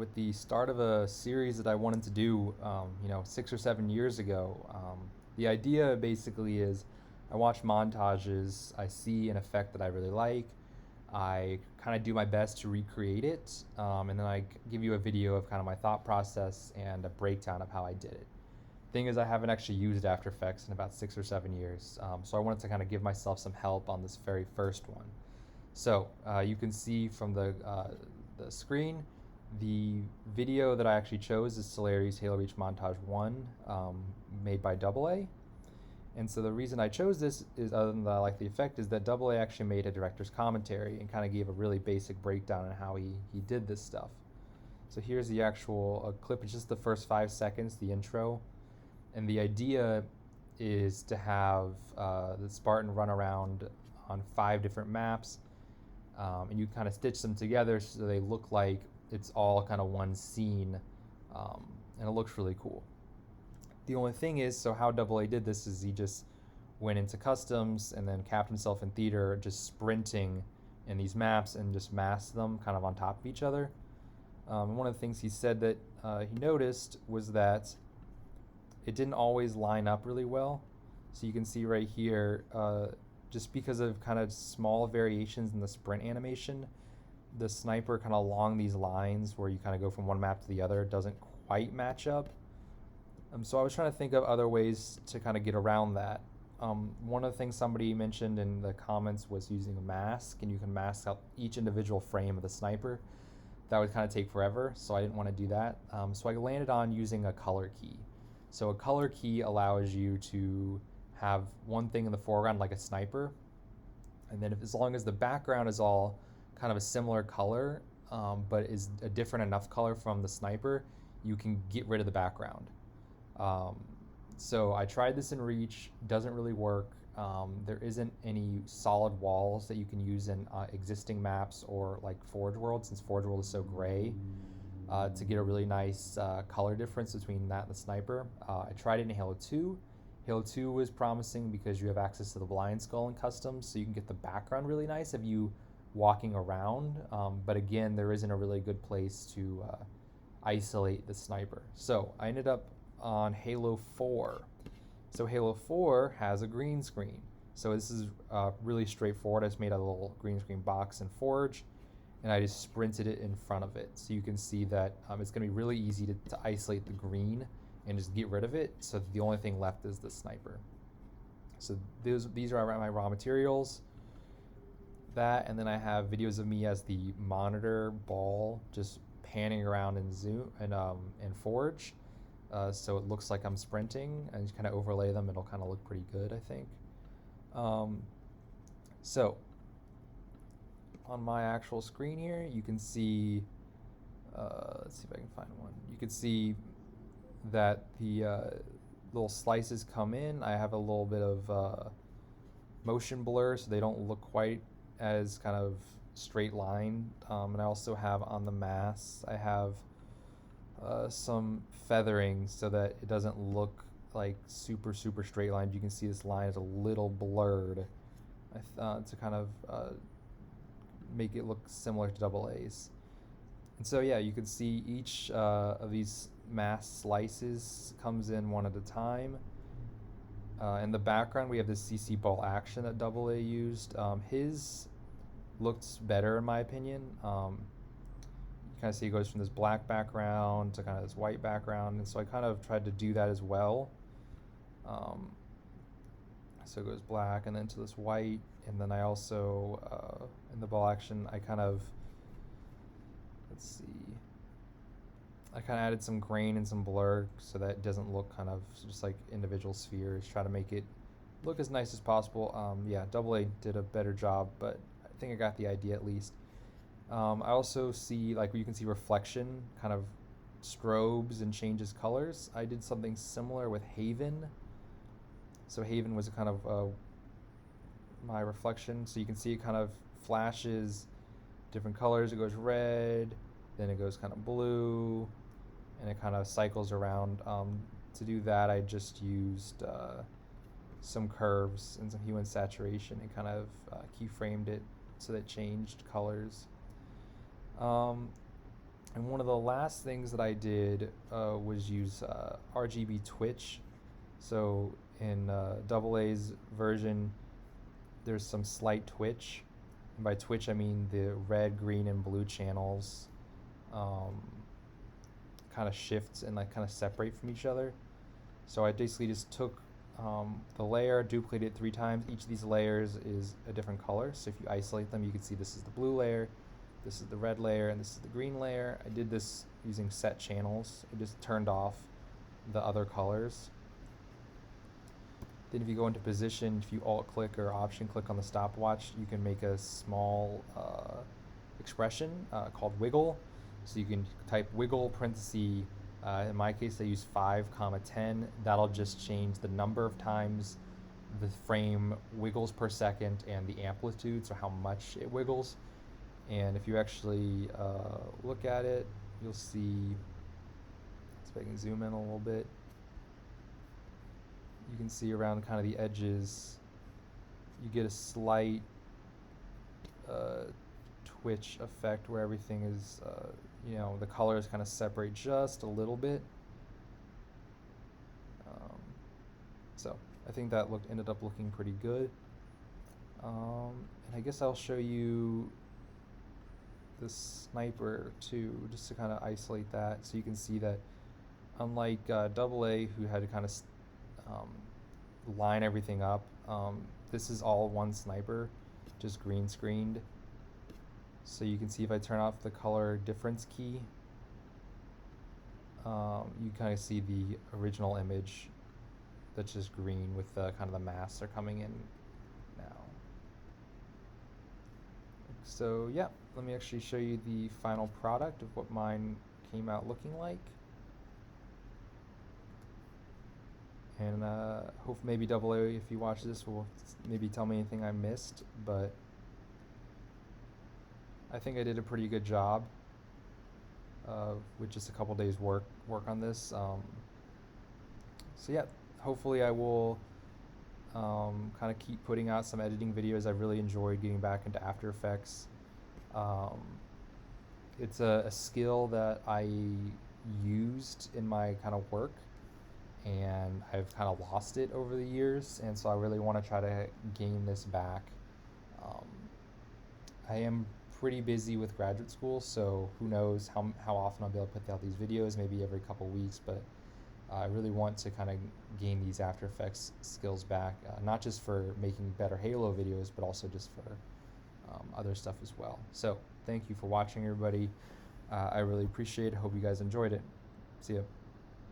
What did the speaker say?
With the start of a series that I wanted to do, 6 or 7 years ago, the idea basically is I watch montages, I see an effect that I really like, I kind of do my best to recreate it, and then I give you a video of kind of my thought process and a breakdown of how I did it. Thing is, I haven't actually used After Effects in about 6 or 7 years, so I wanted to kind of give myself some help on this very first one. So you can see from the screen, the video that I actually chose is Celerity's Halo Reach Montage 1, made by DoubleAA. And so the reason I chose this is, other than that I like the effect, is that DoubleAA actually made a director's commentary and kind of gave a really basic breakdown on how he did this stuff. So here's the actual clip. It's just the first 5 seconds, the intro. And the idea is to have the Spartan run around on 5 different maps, and you kind of stitch them together so they look like it's all kind of one scene, and it looks really cool. The only thing is, so how AA did this is he just went into customs and then capped himself in theater, just sprinting in these maps and just masked them kind of on top of each other. And one of the things he said that he noticed was that it didn't always line up really well. So you can see right here, just because of kind of small variations in the sprint animation, the sniper kind of along these lines where you kind of go from one map to the other doesn't quite match up. So I was trying to think of other ways to kind of get around that. One of the things somebody mentioned in the comments was using a mask, and you can mask out each individual frame of the sniper. That would kind of take forever, so I didn't want to do that. So I landed on using a color key. So a color key allows you to have one thing in the foreground like a sniper, and then as long as the background is all kind of a similar color, but is a different enough color from the sniper, you can get rid of the background. So I tried this in Reach, doesn't really work. There isn't any solid walls that you can use in existing maps or like Forge World, since Forge World is so gray, to get a really nice color difference between that and the sniper. I tried it in Halo 2. Halo 2 was promising because you have access to the blind skull in customs, so you can get the background really nice of you walking around. But again, there isn't a really good place to isolate the sniper. So I ended up on Halo 4. So Halo 4 has a green screen. So this is really straightforward. I just made a little green screen box in Forge, and I just sprinted it in front of it. So you can see that it's going to be really easy to isolate the green and just get rid of it, so that the only thing left is the sniper. So these are my raw materials. That, and then I have videos of me as the monitor ball just panning around in Zoom and Forge. So it looks like I'm sprinting, and just kind of overlay them. It'll kind of look pretty good, I think. So on my actual screen here, you can see, let's see if I can find one. You can see that the little slices come in. I have a little bit of motion blur, so they don't look quite as kind of straight line. And I also have on the masks, I have some feathering so that it doesn't look like super straight lined. You can see this line is a little blurred, to kind of make it look similar to AA's. And so yeah, you can see each of these mask slices comes in one at a time. In the background, we have this CC ball action that AA used. His looks better in my opinion. You kind of see it goes from this black background to kind of this white background, and so I kind of tried to do that as well. So it goes black and then to this white, and then I also, in the ball action, I kind of, let's see, I kind of added some grain and some blur so that it doesn't look kind of just like individual spheres. Try to make it look as nice as possible. Yeah, AA did a better job, but I think I got the idea at least. I also see, like, you can see reflection kind of strobes and changes colors. I did something similar with Haven. So Haven was a kind of my reflection. So you can see it kind of flashes different colors. It goes red, then it goes kind of blue, and it kind of cycles around. To do that, I just used some curves and some hue and saturation and kind of keyframed it so that it changed colors. And one of the last things that I did was use RGB twitch. So in AA's version, there's some slight twitch. And by twitch, I mean the red, green, and blue channels kind of shift and like kind of separate from each other. So I basically just took the layer, duplicated it 3 times. Each of these layers is a different color. So if you isolate them, you can see this is the blue layer, this is the red layer, and this is the green layer. I did this using set channels. I just turned off the other colors. Then if you go into position, if you alt-click or option-click on the stopwatch, you can make a small expression called wiggle. So you can type wiggle parenthesis. In my case, I use 5, 10. That'll just change the number of times the frame wiggles per second and the amplitude, so how much it wiggles. And if you actually look at it, you'll see, so I can zoom in a little bit, you can see around kind of the edges, you get a slight twitch effect where everything is, the colors kind of separate just a little bit. So I think that ended up looking pretty good. And I guess I'll show you this sniper too, just to kind of isolate that, so you can see that unlike AA, who had to kind of line everything up, this is all one sniper, just green screened. So you can see if I turn off the color difference key, you kind of see the original image that's just green with the kind of the masks are coming in now. So yeah, let me actually show you the final product of what mine came out looking like. And hope maybe AA, if you watch this, will maybe tell me anything I missed, but I think I did a pretty good job with just a couple days work on this. So yeah, hopefully I will kind of keep putting out some editing videos. I really enjoyed getting back into After Effects. It's a skill that I used in my kind of work, and I've kind of lost it over the years, and so I really want to try to gain this back. I am pretty busy with graduate school, so who knows how often I'll be able to put out these videos, maybe every couple weeks, but I really want to kind of gain these After Effects skills back, not just for making better Halo videos, but also just for other stuff as well. So thank you for watching, everybody. I really appreciate it. Hope you guys enjoyed it. See ya.